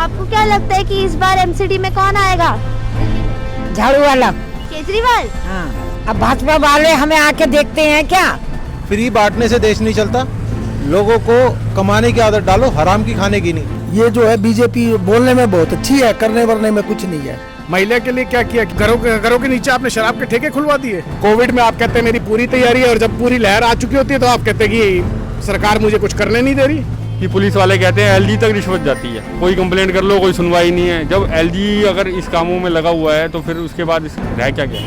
आपको क्या लगता है कि इस बार एमसीडी में कौन आएगा? झाड़ू वाला। केजरीवाल। हाँ, अब भाजपा वाले हमें आके देखते हैं क्या? फ्री बांटने से देश नहीं चलता, लोगों को कमाने की आदत डालो, हराम की खाने की नहीं। ये जो है बीजेपी बोलने में बहुत अच्छी है, करने वरने में कुछ नहीं है। महिला के लिए क्या किया? घरों के नीचे आपने शराब के ठेके खुलवा दिए। कोविड में आप कहते हैं मेरी पूरी तैयारी है, और जब पूरी लहर आ चुकी होती है तो आप कहते हैं कि सरकार मुझे कुछ करने नहीं दे रही। कि पुलिस वाले कहते हैं एलजी तक रिश्वत जाती है, कोई कंप्लेंट कर लो कोई सुनवाई नहीं है। जब एलजी अगर इस कामों में लगा हुआ है तो फिर उसके बाद रह क्या गया?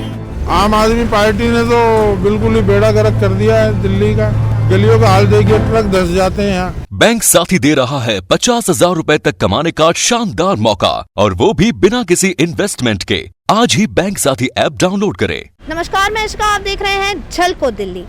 आम आदमी पार्टी ने तो बिल्कुल ही बेड़ा गर्क कर दिया है दिल्ली का। गलियों का हाल देखिए, ट्रक धंस जाते हैं यहाँ। बैंक साथी दे रहा है 50,000 रुपए तक कमाने का शानदार मौका, और वो भी बिना किसी इन्वेस्टमेंट के। आज ही बैंक साथी ऐप डाउनलोड करें। नमस्कार, मैं इश्का, आप देख रहे हैं झलको दिल्ली।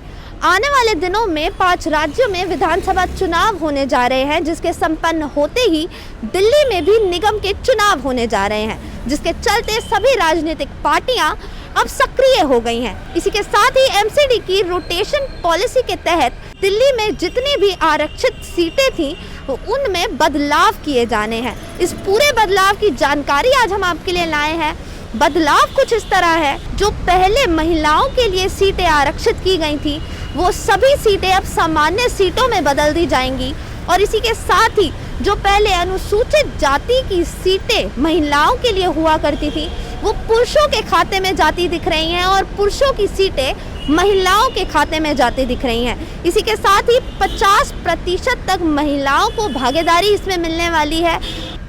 आने वाले दिनों में 5 राज्यों में विधानसभा चुनाव होने जा रहे हैं, जिसके संपन्न होते ही दिल्ली में भी निगम के चुनाव होने जा रहे हैं, जिसके चलते सभी राजनीतिक पार्टियां अब सक्रिय हो गई हैं। इसी के साथ ही एमसीडी की रोटेशन पॉलिसी के तहत दिल्ली में जितनी भी आरक्षित सीटें थीं उनमें बदलाव किए जाने हैं। इस पूरे बदलाव की जानकारी आज हम आपके लिए लाए हैं। बदलाव कुछ इस तरह है, जो पहले महिलाओं के लिए सीटें आरक्षित की गई थी वो सभी सीटें अब सामान्य सीटों में बदल दी जाएंगी, और इसी के साथ ही जो पहले अनुसूचित जाति की सीटें महिलाओं के लिए हुआ करती थी वो पुरुषों के खाते में जाती दिख रही हैं, और पुरुषों की सीटें महिलाओं के खाते में जाती दिख रही हैं। इसी के साथ ही 50% तक महिलाओं को भागीदारी इसमें मिलने वाली है,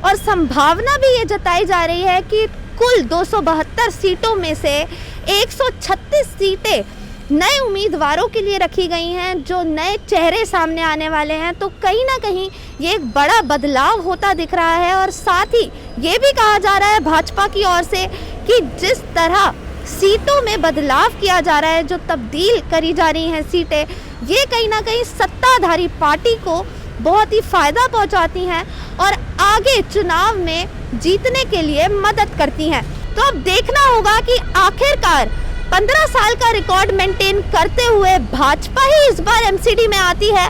और संभावना भी ये जताई जा रही है कि कुल 272 सीटों में से 136 सीटें नए उम्मीदवारों के लिए रखी गई हैं, जो नए चेहरे सामने आने वाले हैं। तो कहीं ना कहीं ये एक बड़ा बदलाव होता दिख रहा है, और साथ ही ये भी कहा जा रहा है भाजपा की ओर से कि जिस तरह सीटों में बदलाव किया जा रहा है, जो तब्दील करी जा रही हैं सीटें, ये कहीं ना कहीं सत्ताधारी पार्टी को बहुत ही फ़ायदा पहुंचाती हैं और आगे चुनाव में जीतने के लिए मदद करती हैं। तो अब देखना होगा कि आखिरकार 15 साल का रिकॉर्ड मेंटेन करते हुए भाजपा ही इस बार एमसीडी में आती है,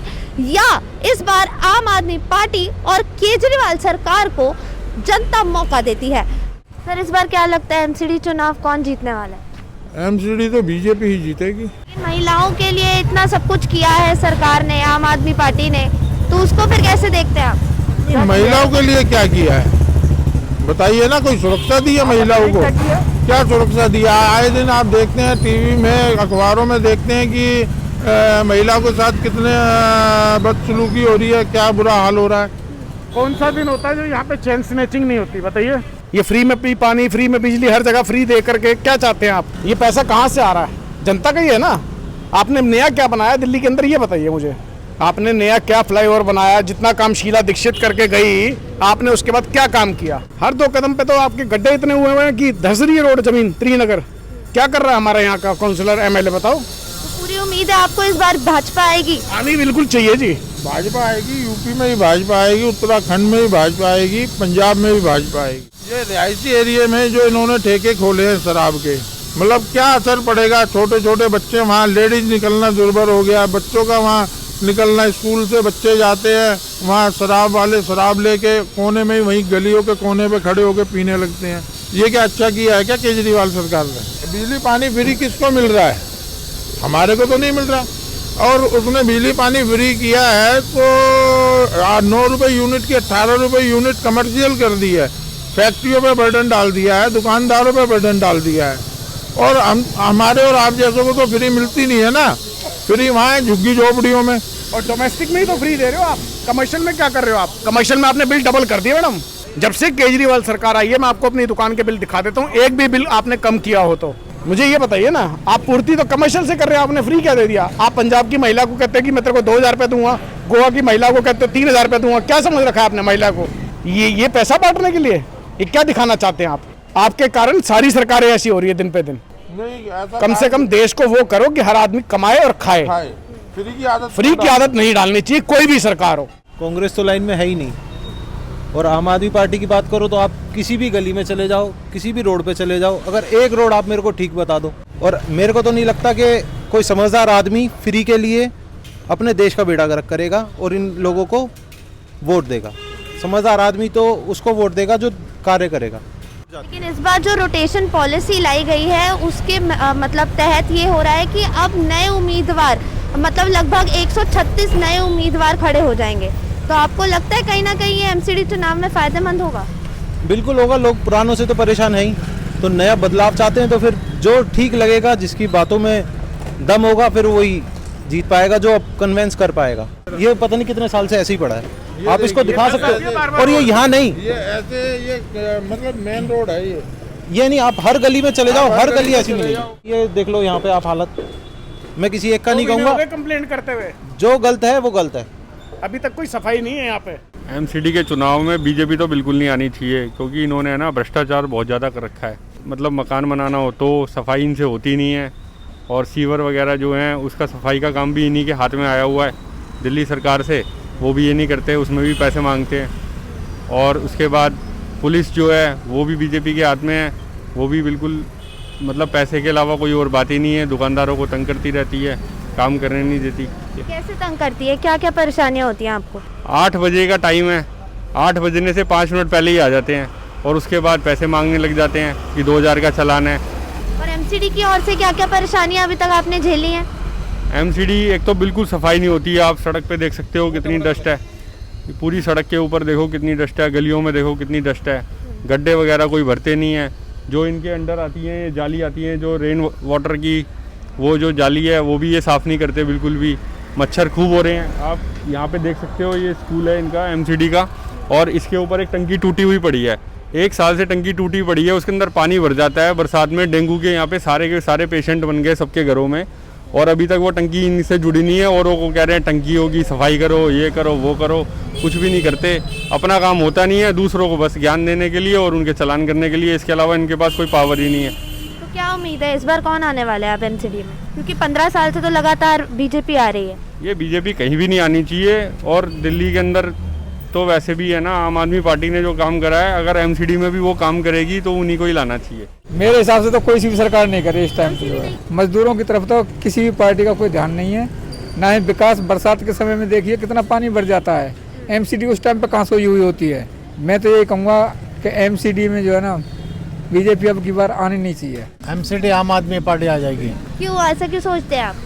या इस बार आम आदमी पार्टी और केजरीवाल सरकार को जनता मौका देती है। सर, इस बार क्या लगता है एमसीडी चुनाव कौन जीतने वाला है? एमसीडी तो बीजेपी ही जीतेगी। महिलाओं के लिए इतना सब कुछ किया है सरकार ने, आम आदमी पार्टी ने, तो उसको फिर कैसे देखते हैं आप? महिलाओं के लिए क्या किया है बताइए ना, कोई सुरक्षा दी है महिलाओं को? क्या सुरक्षा दिया? आए दिन आप देखते हैं टीवी में, अखबारों में देखते हैं कि महिलाओं के साथ कितने बदसलूकी हो रही है, क्या बुरा हाल हो रहा है। कौन सा दिन होता है जो यहाँ पे चेन स्नैचिंग नहीं होती? बताइए। ये फ्री में पानी, फ्री में बिजली, हर जगह फ्री दे करके क्या चाहते हैं आप? ये पैसा कहाँ से आ रहा है? जनता का ही है ना। आपने नया क्या बनाया दिल्ली के अंदर, ये बताइए मुझे। आपने नया क्या फ्लाईओवर बनाया? जितना काम शीला दीक्षित करके गई, आपने उसके बाद क्या काम किया? हर 2 कदम पे तो आपके गड्ढे इतने हुए हैं कि धस रही है रोड जमीन। त्रिनगर क्या कर रहा है हमारे यहाँ का काउंसलर एमएलए, बताओ। तो पूरी उम्मीद है आपको इस बार भाजपा आएगी? आनी बिल्कुल चाहिए जी। भाजपा आएगी, यूपी में भी भाजपा आएगी, उत्तराखंड में भी भाजपा आएगी, पंजाब में भी भाजपा आएगी। ये रिहायशी एरिया में जो इन्होंने ठेके खोले हैं शराब के, मतलब क्या असर पड़ेगा? छोटे छोटे बच्चे, वहाँ लेडीज निकलना दुर्भर हो गया, बच्चों का वहाँ निकलना, स्कूल से बच्चे जाते हैं वहाँ शराब वाले शराब लेके कोने में, वहीं गलियों के कोने पे खड़े होके पीने लगते हैं। ये क्या अच्छा किया है क्या केजरीवाल सरकार ने? बिजली पानी फ्री किसको मिल रहा है? हमारे को तो नहीं मिल रहा। और उसने बिजली पानी फ्री किया है तो 9 रुपये यूनिट की 18 रुपये यूनिट कमर्शियल कर दी है, फैक्ट्रियों पे बर्डन डाल दिया है, दुकानदारों पे बर्डन डाल दिया है। और हमारे और आप जैसों को तो फ्री मिलती नहीं है ना, फ्री वहाँ है झुग्गी झोपड़ियों में। और डोमेस्टिक में ही तो फ्री दे रहे हो आप, कमर्शियल में क्या कर रहे हो आप? कमर्शियल में आपने बिल डबल कर दिया मैडम। जब से केजरीवाल सरकार आई है, मैं आपको अपनी दुकान के बिल दिखा देता हूँ, एक भी बिल आपने कम किया हो तो मुझे ये बताइए ना। आप पूर्ति तो कमर्शियल से कर रहे हो, आपने फ्री क्या दे दिया? आप पंजाब की महिला को कहते हैं कि मैं तेरे को 2,000 रुपये दूंगा, गोवा की महिला को कहते हो 3,000 रुपये दूंगा। क्या समझ रखा है आपने महिला को? ये पैसा बांटने के लिए? ये क्या दिखाना चाहते हैं आप? आपके कारण सारी सरकारें ऐसी हो रही है दिन पे दिन। कम से कम देश को वो करो कि हर आदमी कमाए और खाए। फ्री की आदत नहीं डालनी चाहिए, कोई भी सरकार हो। कांग्रेस तो लाइन में है ही नहीं, और आम आदमी पार्टी की बात करो तो आप किसी भी गली में चले जाओ, किसी भी रोड पे चले जाओ, अगर एक रोड आप मेरे को ठीक बता दो, और मेरे को तो नहीं लगता कि कोई समझदार आदमी फ्री के लिए अपने देश का बेड़ा गर्क करेगा और इन लोगों को वोट देगा। समझदार आदमी तो उसको वोट देगा जो कार्य करेगा। लेकिन इस बार जो रोटेशन पॉलिसी लाई गई है उसके मतलब तहत ये हो रहा है कि अब नए उम्मीदवार मतलब लगभग 136 नए उम्मीदवार खड़े हो जाएंगे। तो आपको लगता है कहीं ना कहीं ये एमसीडी चुनाव में फायदेमंद होगा? बिल्कुल होगा, लोग पुरानों से तो परेशान है ही, तो नया बदलाव चाहते हैं, तो फिर जो ठीक लगेगा, जिसकी बातों में दम होगा, फिर वही जीत पाएगा, जो कन्वेंस कर पाएगा। ये पता नहीं कितने साल से ऐसे ही पड़ा है, आप इसको दिखा सकते हो। और ये यहाँ नहीं, ये ऐसे ये मतलब मेन रोड है ये नहीं, आप हर गली में चले जाओ, हर गली ऐसी मिलेगी। ये देख लो यहाँ पे आप हालत, मैं किसी एक का नहीं कहूँगा, कंप्लेंट करते हुए जो गलत है वो गलत है। अभी तक कोई सफाई नहीं है यहाँ पे। एमसीडी के चुनाव में बीजेपी तो बिल्कुल नहीं आनी चाहिए, क्योंकि इन्होंने ना भ्रष्टाचार बहुत ज़्यादा कर रखा है। मतलब मकान बनाना हो तो सफाई इनसे होती नहीं है, और सीवर वगैरह जो हैं उसका सफाई का काम भी इन्हीं के हाथ में आया हुआ है दिल्ली सरकार से, वो भी ये नहीं करते, उसमें भी पैसे मांगते हैं। और उसके बाद पुलिस जो है वो भी बीजेपी के हाथ में है, वो भी बिल्कुल मतलब पैसे के अलावा कोई और बात ही नहीं है, दुकानदारों को तंग करती रहती है, काम करने नहीं देती। कैसे तंग करती है, क्या क्या परेशानियाँ होती हैं आपको? 8 बजे का टाइम है, 8 बजने से 5 मिनट पहले ही आ जाते हैं, और उसके बाद पैसे मांगने लग जाते हैं कि 2000 का चालान है। और एमसीडी की ओर से क्या क्या परेशानियाँ अभी तक आपने झेली हैं? एमसीडी एक तो बिल्कुल सफाई नहीं होती है, आप सड़क पे देख सकते हो कितनी डस्ट है, पूरी सड़क के ऊपर देखो कितनी डस्ट है, गलियों में देखो कितनी डस्ट है, गड्ढे वगैरह कोई भरते नहीं है। जो इनके अंडर आती हैं ये जाली आती हैं जो रेन वाटर की, वो जो जाली है वो भी ये साफ़ नहीं करते बिल्कुल भी, मच्छर खूब हो रहे हैं। आप यहाँ पे देख सकते हो, ये स्कूल है इनका एमसीडी का, और इसके ऊपर एक टंकी टूटी हुई पड़ी है, 1 साल से टंकी टूटी पड़ी है, उसके अंदर पानी भर जाता है बरसात में। डेंगू के यहाँ पे सारे के सारे पेशेंट बन गए सबके घरों में, और अभी तक वो टंकी इनसे जुड़ी नहीं है, और वो कह रहे हैं टंकी होगी, सफाई करो, ये करो, वो करो, कुछ भी नहीं करते। अपना काम होता नहीं है, दूसरों को बस ज्ञान देने के लिए और उनके चालान करने के लिए, इसके अलावा इनके पास कोई पावर ही नहीं है। तो क्या उम्मीद है इस बार कौन आने वाला है आप एमसीडी में? क्योंकि 15 साल से तो लगातार बीजेपी आ रही है। ये बीजेपी कहीं भी नहीं आनी चाहिए, और दिल्ली के अंदर तो वैसे भी है ना, आम आदमी पार्टी ने जो काम करा है, अगर एमसीडी में भी वो काम करेगी तो उन्हीं को ही लाना चाहिए। मेरे हिसाब से तो कोई सी भी सरकार नहीं करे इस टाइम पे। मजदूरों की तरफ तो किसी भी पार्टी का कोई ध्यान नहीं है, ना ही विकास। बरसात के समय में देखिए कितना पानी भर जाता है, एमसीडी उस टाइम पे कहाँ सोई हुई होती है। मैं तो ये कहूँगा कि एमसीडी में जो है ना बीजेपी अब की बार आनी नहीं चाहिए। एमसीडी आम आदमी पार्टी आ जाएगी। क्यों, ऐसा क्यों सोचते हैं आप?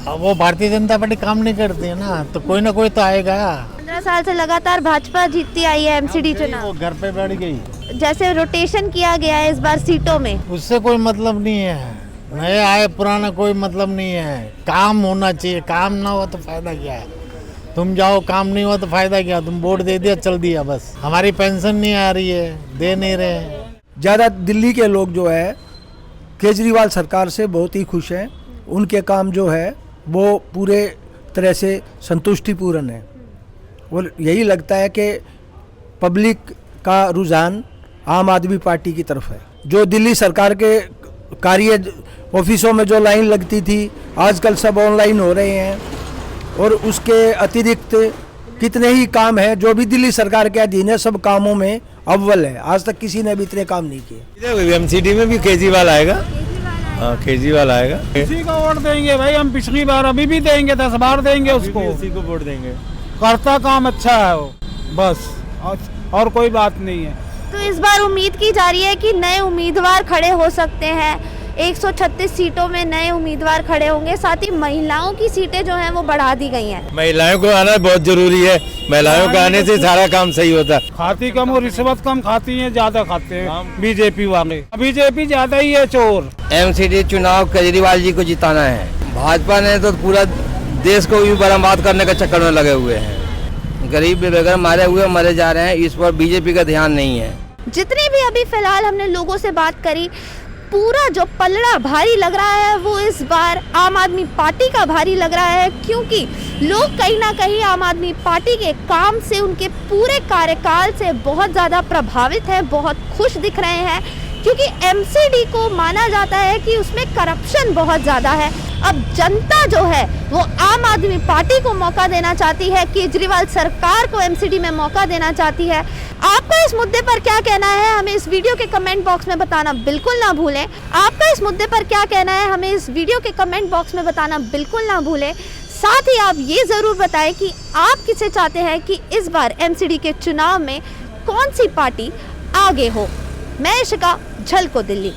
अब वो भारतीय जनता पार्टी काम नहीं करती है ना, तो कोई ना कोई तो आएगा। 15 साल से लगातार भाजपा जीतती आई है एमसीडी चुनाव। वो घर पे बैठ गई। जैसे रोटेशन किया गया है इस बार सीटों में, उससे कोई मतलब नहीं है, नए आए पुराना कोई मतलब नहीं है। काम होना चाहिए, काम ना हो तो फायदा क्या है? तुम जाओ, काम नहीं हुआ तो फायदा क्या? तुम वोट दे दिया, चल दिया बस। हमारी पेंशन नहीं आ रही है, दे नहीं रहे। ज़्यादा दिल्ली के लोग जो है केजरीवाल सरकार से बहुत ही खुश हैं। उनके काम जो है वो पूरे तरह से संतुष्टिपूर्ण है, और यही लगता है कि पब्लिक का रुझान आम आदमी पार्टी की तरफ है। जो दिल्ली सरकार के कार्य ऑफिसों में जो लाइन लगती थी, आजकल सब ऑनलाइन हो रहे हैं, और उसके अतिरिक्त कितने ही काम हैं जो भी दिल्ली सरकार के अधीन है, सब कामों में अव्वल है। आज तक किसी ने भी इतने काम नहीं किए। एमसीडी में भी केजरीवाल आएगा, हाँ केजरीवाल आएगा। किसी को वोट देंगे भाई, हम पिछली बार अभी भी देंगे, 10 बार देंगे उसको, उसी को वोट देंगे। करता काम अच्छा है वो, बस और कोई बात नहीं है। तो इस बार उम्मीद की जा रही है कि नए उम्मीदवार खड़े हो सकते हैं। 136 सीटों में नए उम्मीदवार खड़े होंगे, साथ ही महिलाओं की सीटें जो हैं वो बढ़ा दी गई हैं। महिलाओं को आना बहुत जरूरी है, महिलाओं के आने से सारा काम सही होता है। खाती कम और रिश्वत कम खाती है, ज्यादा खाते हैं बीजेपी वाले। बीजेपी ज्यादा ही है चोर। एमसीडी चुनाव केजरीवाल जी को जिताना है। भाजपा ने तो पूरा देश को भी बर्बाद करने के चक्कर में लगे हुए हैं, गरीब बेघर मारे हुए मरे जा रहे हैं, इस पर बीजेपी का ध्यान नहीं है। जितने भी अभी फिलहाल हमने लोगों से बात करी, पूरा जो पलड़ा भारी लग रहा है वो इस बार आम आदमी पार्टी का भारी लग रहा है, क्योंकि लोग कहीं ना कहीं आम आदमी पार्टी के काम से, उनके पूरे कार्यकाल से बहुत ज़्यादा प्रभावित है, बहुत खुश दिख रहे हैं, क्योंकि एमसीडी को माना जाता है कि उसमें करप्शन बहुत ज़्यादा है। अब जनता जो है वो आम आदमी पार्टी को मौका देना चाहती है, केजरीवाल सरकार को एमसीडी में मौका देना चाहती है। आपका इस मुद्दे पर क्या कहना है, हमें इस वीडियो के कमेंट बॉक्स में बताना बिल्कुल ना भूलें। आपका इस मुद्दे पर क्या कहना है, हमें इस वीडियो के कमेंट बॉक्स में बताना बिल्कुल ना भूलें। साथ ही आप ये ज़रूर बताएं कि आप किसे चाहते हैं कि इस बार एमसीडी के चुनाव में कौन सी पार्टी आगे हो। मैं इशिका, झलको दिल्ली।